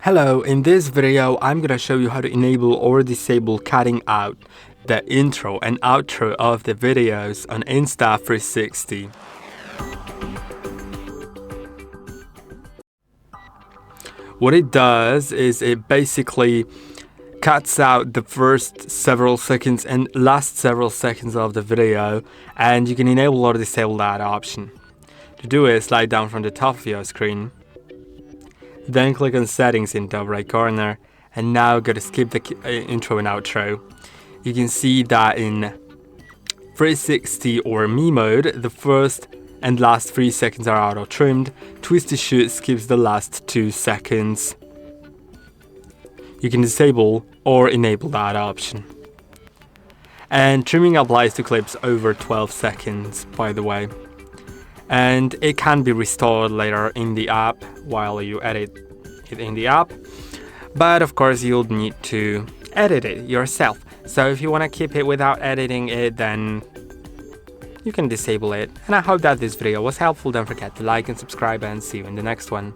Hello, in this video I'm gonna show you how to enable or disable cutting out the intro and outro of the videos on Insta360. What it does is it basically cuts out the first several seconds and last several seconds of the video, and you can enable or disable that option. To do it, slide down from the top of your screen, then click on settings in the right corner, and now go to skip the intro and outro. You can see that in 360 or me mode, the first and last 3 seconds are auto trimmed. Twisty Shoot skips the last 2 seconds. You can disable or enable that option. And trimming applies to clips over 12 seconds, by the way. And it can be restored later in the app while you edit it in the app. But of course you'll need to edit it yourself. So if you want to keep it without editing it, then you can disable it. And I hope that this video was helpful. Don't forget to like and subscribe, and see you in the next one.